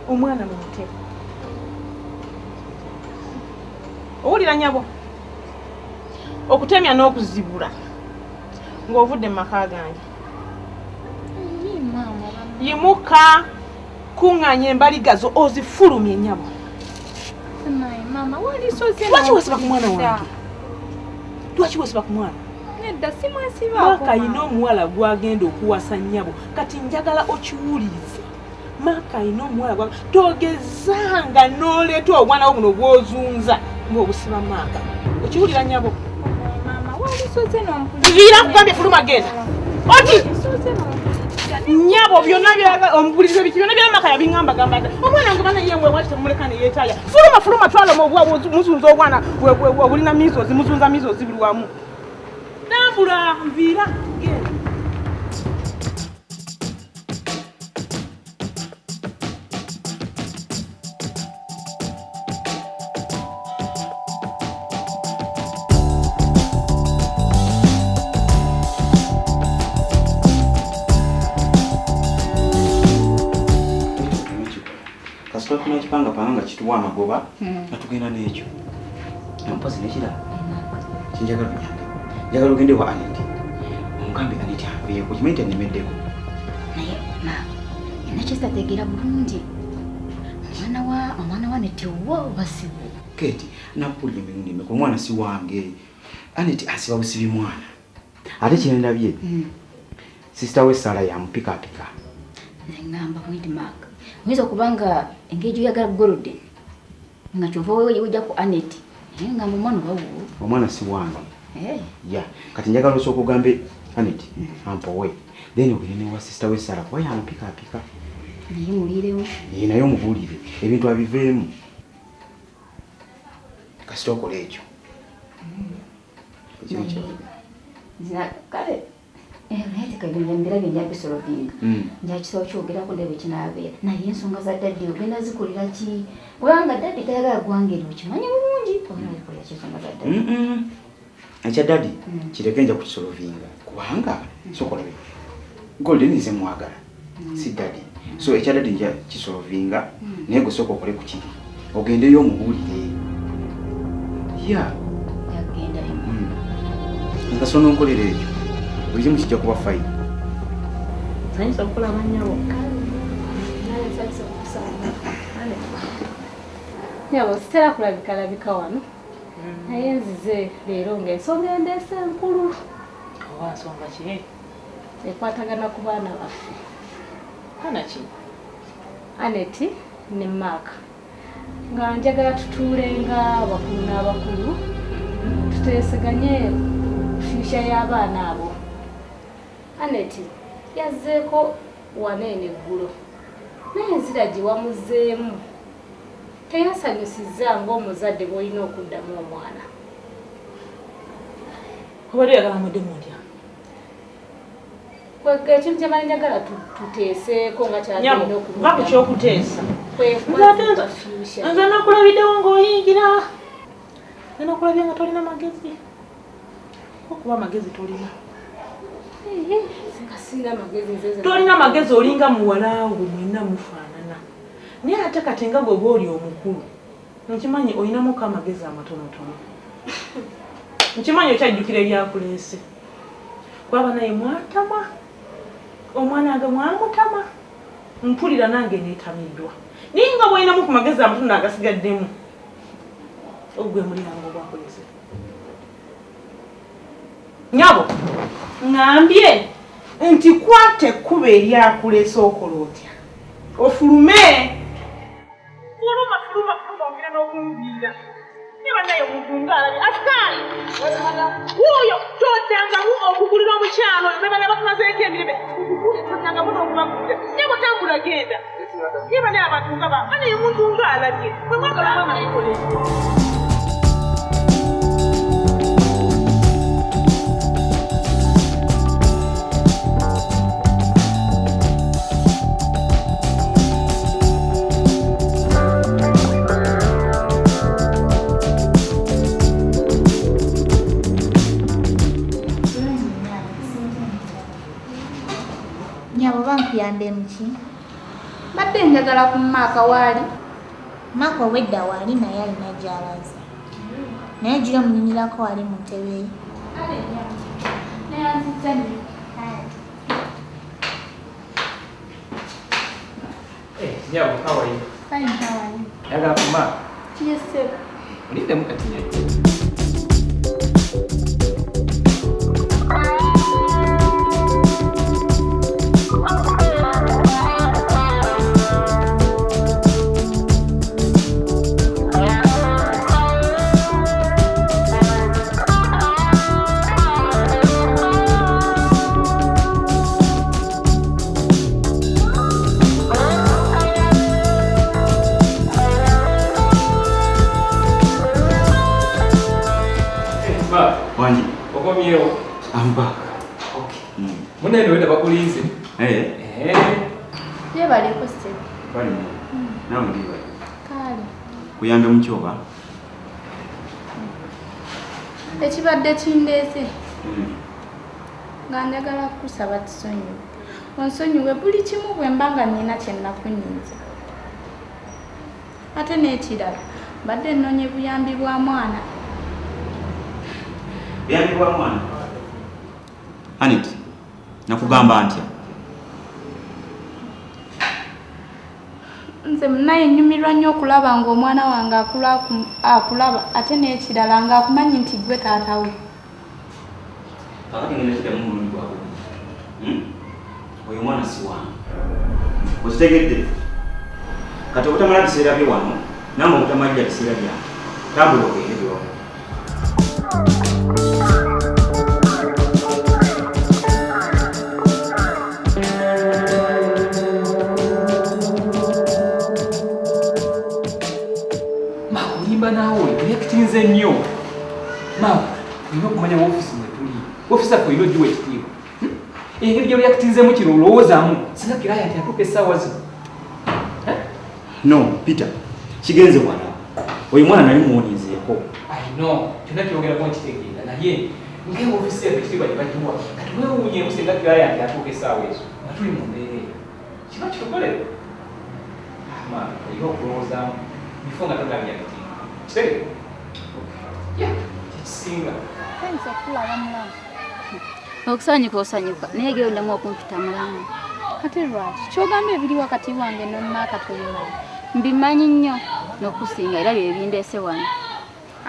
Omwana mumute. Owulira nnyabo? Okutemya n'okuzibula ng'ovudde mu maka gange. Yimuka kuŋŋanya embaliga zo ozifulumye nnyabo. Maama walisoze. Lwaki weesiba ku mwana wange? Lwaki weesiba ku mwana? Nedda si mwesibaako. Maaka ayina omuwala gw'agenda okuwasa nnyabo kati njagala okiwulize. Maaka ayina omuwala gwa togezanga n'oleeta obwana buno bw'ozunza ng'obusiba maaka. Okiwulira nnyabo? Nviira kugambye fuluma genda. Oti! Nnyabo byonna bya omupulirize biki byonna bya Maaka yabiŋŋamba gamba omwana wange bana yewe wati temuleka ne yeetaaya. Fuluma twala mu muzunza obwana obulina mizozi muzunza mizozi buli wamu. Tambula nviira genda. Panga panga kituwa amagoba natugenda n'ekyo nampazi nekirala kinjagala kunyange njagala ogende wa Aneti omugambi Aneti aveeko kimanyi nti annemeddeko naye nakitategeera bulungi omwana wa Aneti wo basibu Keti nampulira emirundi emeka omwana si wange Aneti asiba busibi mwana ate kyendabye sisita we Sara yamupikaapika ngamba mwidi Maaka Mwiza kubanga engejo ya Golden nga chova wewe ujja ku Aneti nga mumwana wawo omwana si wange ya kati njagala osoko gambe Aneti ampowe then ogene wa sister we Sara kwa yampika naye mulirewo naye omubulire ebintu abiveemu kasito okole ekyo zina kale nayite kabinja mbira binja bisolovinga njakisa okyogera ndebe kinabeera naye ensonga za daddi ogenda zikolera ki kubanga daddi tayagala gwange okimanyi bulungi ogenda zikolera ki ensonga za daddi ekya daddi kireke nja kukisolovinga kubanga sokolabe Golden nze mwagala si daddi so ekya daddi nja kisolovinga naye gwe soko okole ku kiri ogendeyo omubulire yagenda nga sono nkolera ekyo buli kimu kijja kuba fine. Sanyisa okukola abanyawo. Nyabo sitera kulabika wano. Naye nzize leero ng'ensonga endeese enkulu. Owa nsonga ki? Ekwatagana ku baana baffe. Baana ki? Aneti ne Maaka. Nga njagala tutuulenga abakulu n'abakulu. Tuteeseganye future y'abaana abo. Aneti yazzeeko waneene eggulo naye enzira gye wamuzeemu teyasanyusizza ng'omuzadde bw'olina okuddamu omwana. Obadde oyagala muddemu otya? Kwega ekintu kye njagala tuteeseeko nga kyagenda okuva ku ky'okuteesa. Future. Nze nakulabiddewo ng'oyingira. Nze nakulabye nga tolina magezi. Okuba amagezi tolina. Tolina magezi olinga muwala we mwenna mufaanana. Naye ate kati nga gwe bw'oli omukulu nkimanyi olinamuko amagezi amatonotono. Nkimanyi okyajjukira ebyakuleese. kwaba naye mwatama omwana wange mwamutama mpulira nange neetamiddwa naye nga bwolinamu ku magezi amutunda agasigaddemu ogwe mulyango gwakoleze nyabo ngambye nti kwata ekkuba eryakuleesa okola otya ofulume fuluma ogenda n'okumviira niba naye omuntu ngaalabye asikaali wuuyo toddangamu okugulira omukyalo oyo bebana batumazeeko emirebe toddangamu n'okubagulira nyabo tambula genda niba naye abantu nga banaye omuntu ngaalabye bwe mwagala mwana mukole Bankuyambe muki? Badde njagala ku maaka waali. Maaka owedda waali naye alina gy'alaze. Naye gira munyinyirako wali mu ntebe ye. Naye anzizza nnyo. Nyabo, how are you? Fine, how are you? Yagala ku maaka? Yes, sir. Uliddemu kati nyaki? Wanji? Okomyewo? I'm back. Okay. Munene wenda bakulinze? Yebaleko ssebo. Bali nawe ndiba. Kale. Kuyambe mukyoba? Ekibadde kindeese. Nga njagala kusaba kisonyiwe. Onsonyiwe buli kimu bwe mbanga nnina kye nnakunyinza. Ate n'ekirala badde nnonye buyambi bwa mwana. Buyambi bwa mwana? Anet, nakugamba ntya? Nze naye nnyumirwa nnyo okulaba ng'omwana wange akulaba ate n'ekirala ng'akumanyi nti gwe taata we. Kakati ngenda kiddamu omulundi gwabwe. Oyo mwana si wange. Okitegedde? Kati obutamala biseera bye wano, namwe obutamalira biseera byange. Tambula ogende byewamu. Nawe yakitinze nnyo. Mawe, olina okumanya woofiisi mwe tuli. Woofiisi yaffe olina ogiwa ekitiibwa. Engeri gye yakitinzeemu kino olowoozaamu singa kiraya nti atuuka essaawa zino. No, Peter, kigenze wano. Oyo mwana nali muwonyezeeko. No, kyonna kyogerako nkitegeera naye ng'e woofiisi yaffe ekitiibwa gye bagiwa kati weewuunyeemu singa kiraya nti atuuka essaawa ezo nga tuli mu mbeera eyo. Kino kitukolere. Mawe, olina okulowoozaamu bifo nga togambya kitiibwa. Say, yeah, singa. Thanks for coming. Okusanyuka osanyuka naye gerondamu okumpita mulamu. Ate lwaki kyogamba ebiri wakati wange n'ommaaka tulimanyi. Mbimanyi nnyo n'okusinga era bye bindeese wano.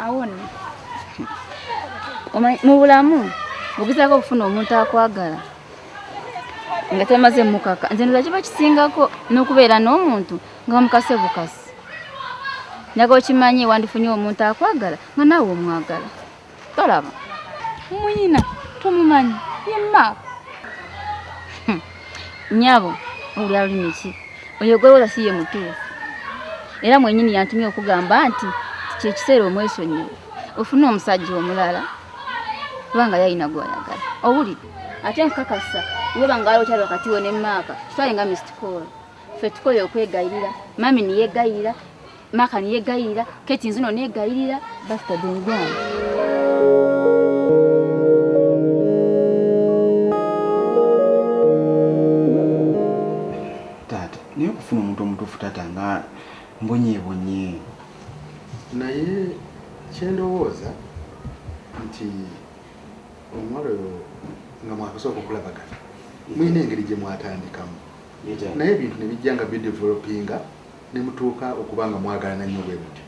Awo nno. Mu bulamu ogezaako okufuna omuntu akwagala nga temaze mukaka nze ndoza kiba kisingako n'okubeera n'omuntu nga mukase bukasi. Nyago okimanyi wandifunye omuntu akwagala nga naawe omwagala. Tolaba. Muyina tomumanyi yemma. Nyabo oli alimi ki? Oyo gwewola si ye mutuufu. Era mwenyini yantumye okugamba nti kye kiseera omwesonyiwe. Ofuna omusajja omulala kubanga yalina gw'ayagala. Owulidde? Ate nkakasa weba ngalo kyalo wakati we ne maaka kitwale nga missed call. Ffe tukole okwegayirira. Mami niyegayirira. Maka niyegayirira. Keti nzuno niyegayirira. Basta dengwana. Tata, niyo kufuna omuntu omutuufu tata nga mbonyeebonye. Naye kyendowooza nti omwalo oyo nga mwakasooka okulabagana mulina engeri gye mwatandikamu naye ebintu ne bijja nga bidevelopinga ne mutuuka okuba nga mwagalana nnyo bwe mutyo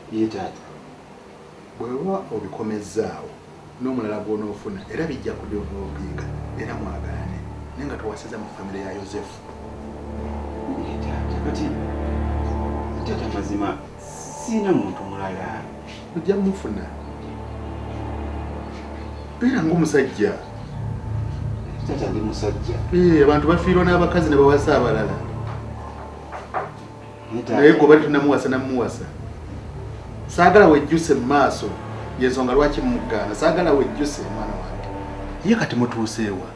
bw'oba obikomezzaawo n'omulala gw'onoofuna era bijja kudevelopinga era mwagalane naye nga towasiza mu famire ya Yosefu. Kati tata mazima sina muntu mulala ojja mufuna beera ng'omusajja. Tata ndi musajja. Abantu bafiirwa n'abakazi ne bawasa abalala naye gwe bali tunamuwasa namuwasa. Saagala wejjuse mu maaso y'ensonga lwaki mumugaana. Saagala wejjuse mwana wange ye kati mutuuseewa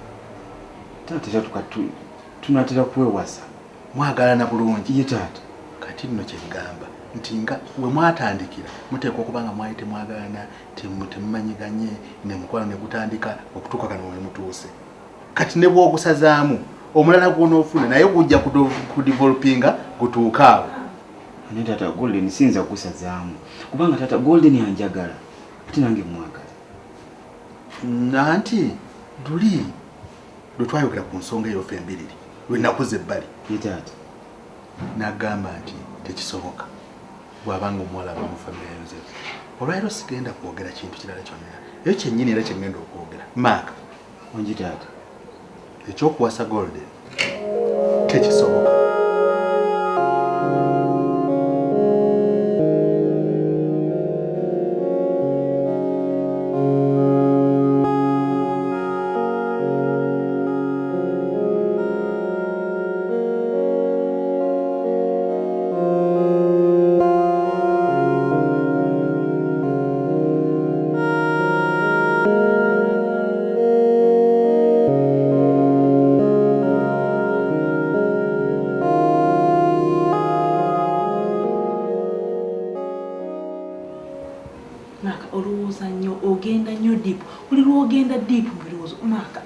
tata tunatera kwewasa mwagalana bulungi ye tata. Kati nno kyegamba nti nga we mwatandikira muteekwa okuba nga mwali temwagalana temumanyiganye nemukola ne gutandika okutuuka kano we mutuuse. Kati ne bw'ogusazaamu omulala gw'onoofuna naye gujja kudevelopinga gutuuka awo. Naye tata Golden sinza kusazaamu kubanga tata Golden anjagala ate nange mwagala. Nanti luli lwe twayogera ku nsonga eyo ffe embiriri lwe nakuza ebbali ye tata n'agamba nti tekisoboka bw'abanga omuwala aba mu famire ya Yosefu. Olwaliro sigenda kwogera kintu kirala kyonna eyo kyennyini era kyengenda okwogera Mark ongi tata ekyokuwasa Golden tekisoboka.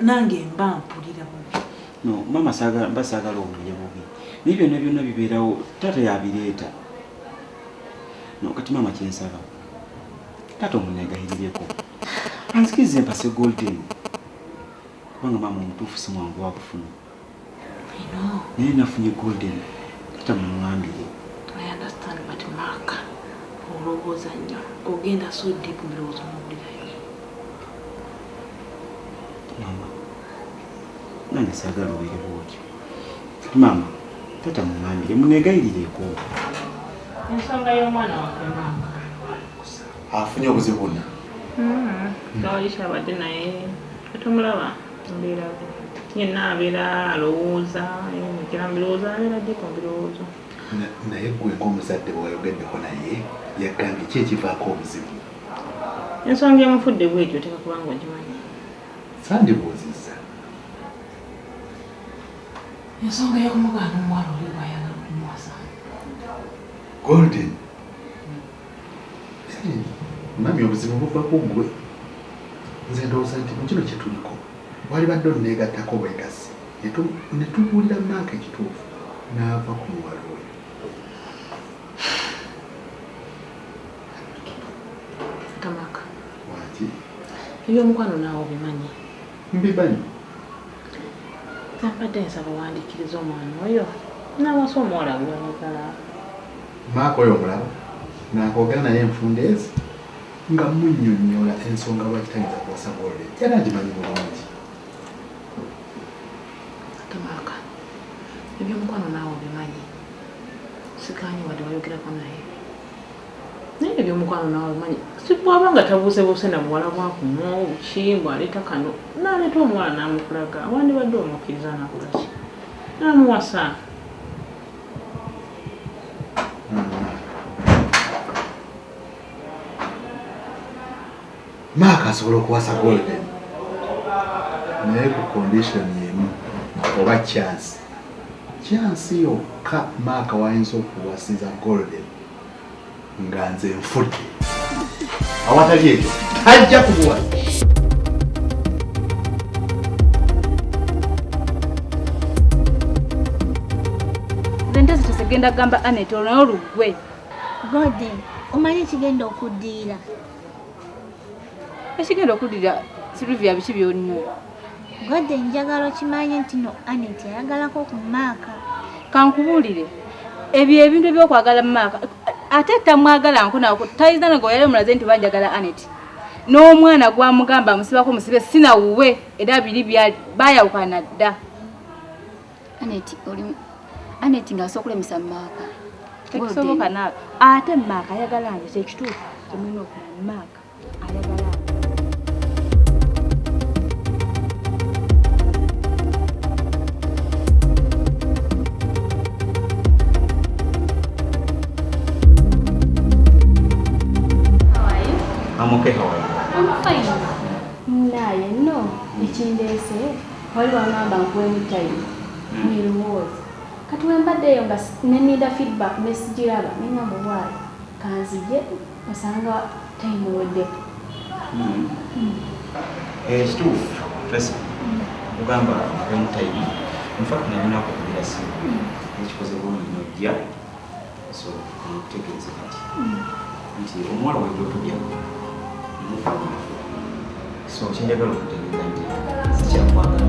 Nange mba mpulira bubi. No mama mbasagala obulye bubi nibyo byonna bibeerawo tata yabireeta. No kati mama kyensaba tata omunegayiriryeko anzikize mpase Golden kubanga mama omutuufu si mwangu wa kufuna. Naye nafunye Golden tata mumwambire. I understand but Mark olowooza nnyo ogenda so deep mu birowoozo mubulirayo. Mama nange saagala obeere bwotyo. Mama tata mumwambire munegayirireko. Ensonga y'omwana waffe Mark afunye obuzibu bwonna. Tawalisha abadde naye katomulaba mbeera yenna abeera alowooza emikira mu birowoozo abeera ddi ku birowoozo. Naye gwe ng'omuzadde bwewayogeddeko naye yagambye ki ekivaako obuzibu? Ensonga emufudde bwetyo teka kubanga ogimanyi. Sandibuuzizza. Ensonga y'okumugaana omuwala oli bw'ayagala okumuwasa. Golden. Mami obuzibu buva ku ggwe. Nze ndowooza nti mu kino kye tuliko wali badde onneegattako bwegasi ne tubuulira Mark ekituufu n'ava ku muwala we. Tamaka. Waki? Eby'omukwano naawe obimanyi. Mbimanyi. Tampadde nsaba wandiikiriza omwana oyo n'awasa omuwala gw'ayagala. Mark oyo omulaba n'akoogera naye enfundeezi nga munnyonnyola ensonga lwaki tayinza kuwasa Golden era agimanyi bulungi. Tamaka, eby'omukwano naawe obimanyi. Sikaanyi wadde wayogerako naye. Naye eby'omukwano naawe obimanyi. Si bw'aba nga tabuusebuuse na buwala bwakuno obukimbwa aleeta kano n'aleeta omuwala n'amukulaga wandibadde omukkiriza nakolaki n'amuwasa. Mark asobola okuwasa Golden naye ku condition y'emu oba chance yokka Mark wayinza okuwasiza Golden nga nze nfudde awatali ekyo tajja kubuwasa. Nze zitugenda gamba Anet olwo olugwe. Golden, omanyi kigenda okuddiira. Ekigenda okuddiira Sylvia biki byonna. Godde njagala okimanye nti no Anet ayagalako ku Maaka. Kankubulire. Ebyo ebintu ebyokwagala Maaka. Ate tamwagala nako tayizana ngo yale mulaze nti banjagala Anet. N'omwana gwamugamba musibako musibe sina wuwe era biri byali bayawukana dda. Anet ngasokulemesa Maaka. Tekisoboka nawe. Ate Maaka ayagala nze kyekituufu kimwino okumanya Maaka ayagala. I'm okay, how are you? I'm fine. Naye no, ekindese wali wangamba nkuwemu time mwirowooza kati wembaddeyo nga nenida feedback nesijiraba nengamba bwayi kanzije osanga time weddeko. Kituufu Tracy kugamba nkuwemu time in fact nalinaku okugira simu ekikoze bulungi nojja so nkutegeeze kati nti omuwala wegotobya so kyenjagala okutegeeza nti sikyakwagala.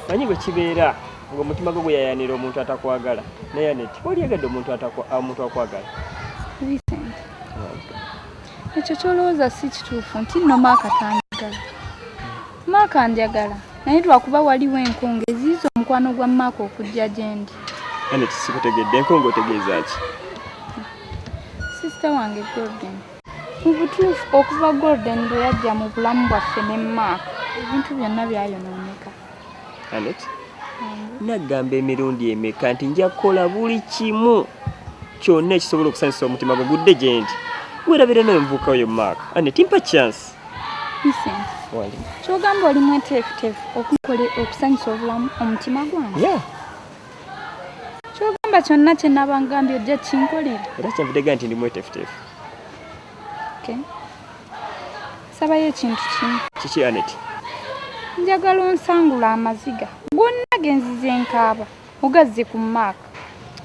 Manyi bwe kibeera ng'omutima gwo gweyayanira omuntu atakwagala naye Anet olyagadde omuntu akwagala. Ekyo kyolowooza si kituufu nti nno Maaka tanjagala. Maaka njagala naye lwakuba waliwo enkonge eziiza omukwano gwa Maaka okujja gye ndi. Anet sikutegedde enkonge otegeeza ki? Sisita wange Golden. Mu butuufu okuva Golden bwe yajja mu bulamu bwaffe ne Maaka ebintu byonna byayonooneka. Anet nagamba emirundi emeka nti nja kukola buli kimu kyonna ekisobola okusanyusa omutima gwo gudde gye ndi werabira n'envuuka oyo Maaka. Anet mpa chance. Listen, kyogamba oli mweteefuteefu okusanyusa obulamu omutima gwange. Kyogamba kyonna kye naba ngambye ojja kinkolera. Era kyenvudde ga nti ndi mweteefuteefu. nsabayo ekintu kimu. Kiki Anet? Njagala onsangula amaziga gonna genzize enkaaba ogazze ku Mark.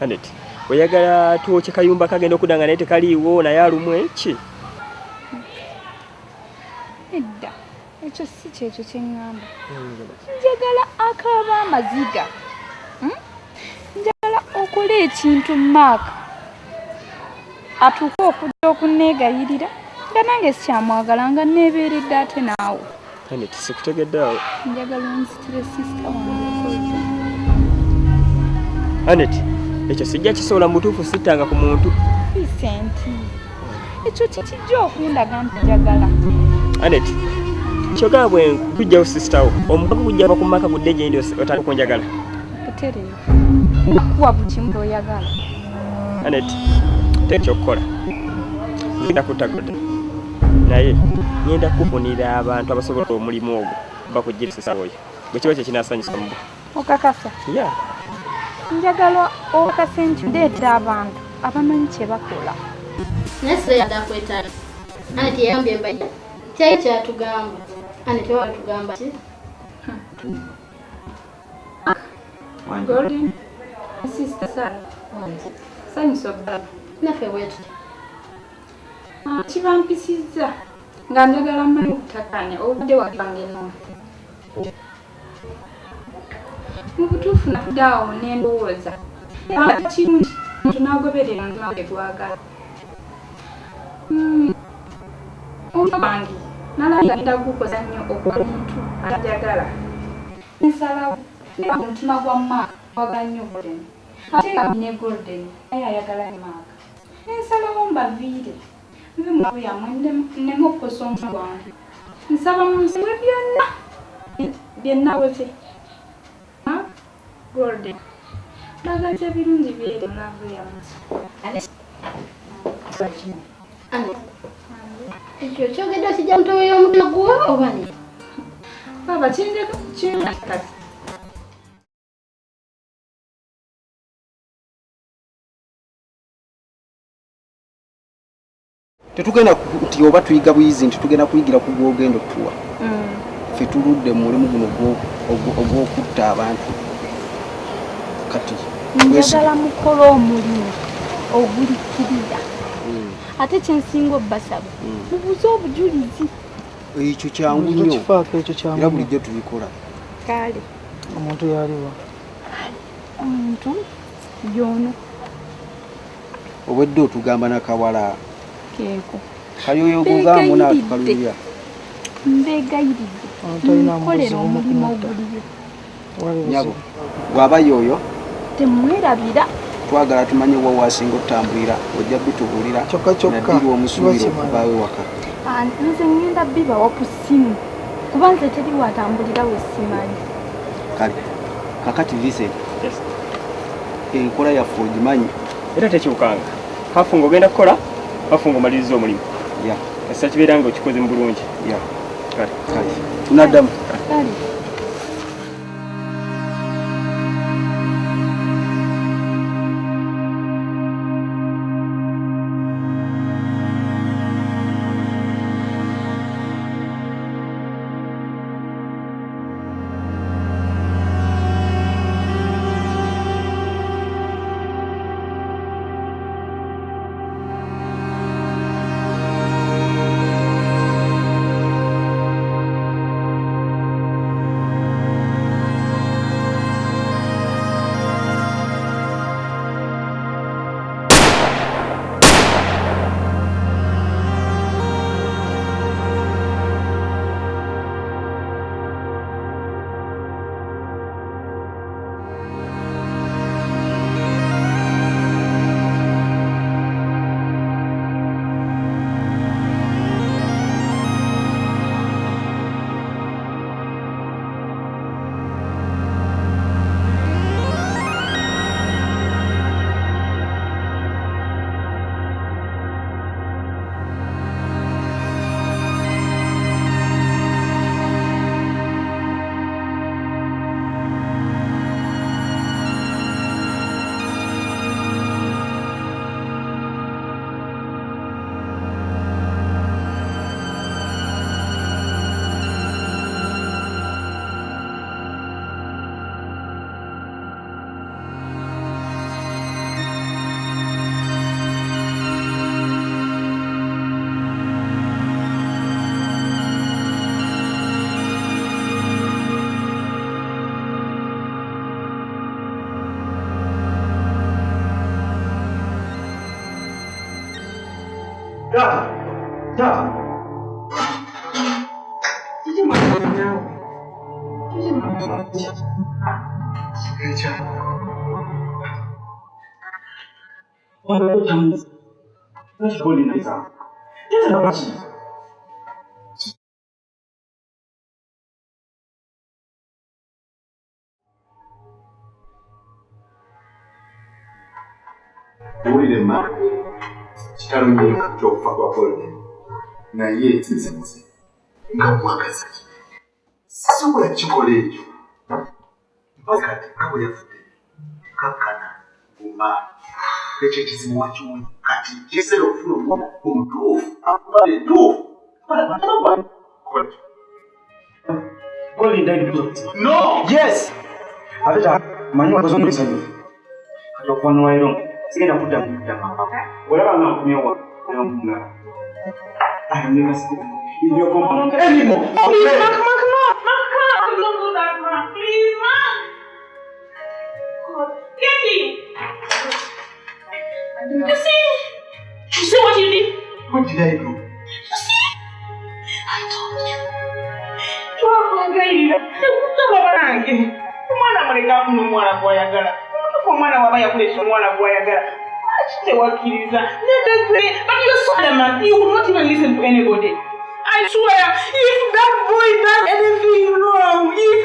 Anet, oyagala tuwoche kayumba kagenda okudanga naye tekaliiwo naye alumwe ki? Edda, ekyo si kyekyo kye ŋŋamba. Njagala akaaba amaziga. Njagala okole ekintu Mark atuuke okujja okunneegayirira nga nange sikyamwagala nga neebeeredde ate naawe. Anet, sikutegedde awo. Njagala onzitire sisita wange. Anet, ekyo sijja kisobola mutuufu sittanga ku muntu. Senti, ekyo kikijja okundaga nti njagala. Anet, kyogala bwe nkujjawo sisitawo omukago gujja ku Mark gudde gye ndi otandika okunjagala. Butereevu kuwa buli kimu ky'oyagala. Anet, tekyokukola nzina kutagoda naye ngenda kufunira abantu abasobola omulimu ogwo bakuggira sisawo oyo bwe kiba kyekinasanyusa mu okakasa. Njagala okasente ndeetera abantu abamanyi kye bakola. Naye sire yadakwetaaga Anet yayambye mbaye kyayi kyatugamba Anet watugamba ki? Golden sister Sarah. Sanyusa baba. Naffe wetu. Kibampisizza nga njagala mmanyi okutakanya obudde wabange eno. Mu butuufu nafudde awo ne ndowooza kirungi tunaagoberera nzima bwe gwagala. Omwana wange nalabye agenda gukoza nnyo okuba omuntu ajagala. Nsalawo omutima gwa Mark gwagala nnyo Golden. Ate nga ne Golden naye ayagala Mark. Nsalawo mbaviire nve mu yamwe nneme okukosa omutima gwange. Nsaba mu nsi byonna byennawoze. Golden nagaze birungi byeri mulavu yamwe. Ekyo kyogedde kijja mutobe y'omutima gwo oba ne? Baba kinjeka kati. Tetugenda kuti oba tuyiga buyizi nti tugenda kuyigira ku gwogendo tuwa. Ffe tuludde mu mulimu guno ogw'okutta abantu. Kati njagala mukola omulimu ogulikkirira. Ate kyensinga obbasaba mubuze obujulizi. Ekyo kyangu nnyo era bulijjo tubikola. Kale omuntu yaliwa omuntu y'ono obwedde otugamba nakawala keeko kayoyogozaamu naatukalulira. Mbeegayiridde mukolera omulimu oguliyo. Nyabo bw'aba yoyo temwerabira. Twagala tumanye wa wasinga otambulira ojja bitubuulira naddiri omusuubira okuvaawo ewaka. Nze ngenda bibawa ku ssimu kuba nze teri watambulira we simanyi. Kale kakati Vincent, enkola yaffe ogimanyi era tekiwukanga. Kafunga ogenda kukola kafunga omaliriza omulimu. Kasa kibeera nga okikoze mu bulungi. Kale tunaddamu. Owulire mma kitalo nnyo ky'okufa kwa Golden naye nze nga mwagaza sisobola kikola ekyo kati nga bwe yafudde kakkana guma ekyo ekizibu wakiwe kati kisera okufuna omwana omutuufu akubala entuufu Golden died because no yes ate manyi wakoze omulisanyo kati okuvanwa ero sigenda kudda mudama olaba nga nkumyewa namuna in your compound anymore. Please, Mark, don't do that, Mark. Please, Mark. God, get him. You see what you did? What did I do? You see? I told you. Twakwangairira tekugamba banange omwana muleka afuna omwana gwayagala omutufu omwana waba yakulesa omwana gwayagala tewakkiriza nedekwe but you're so adamant you will not even listen to anybody. I swear, if that boy does anything wrong, if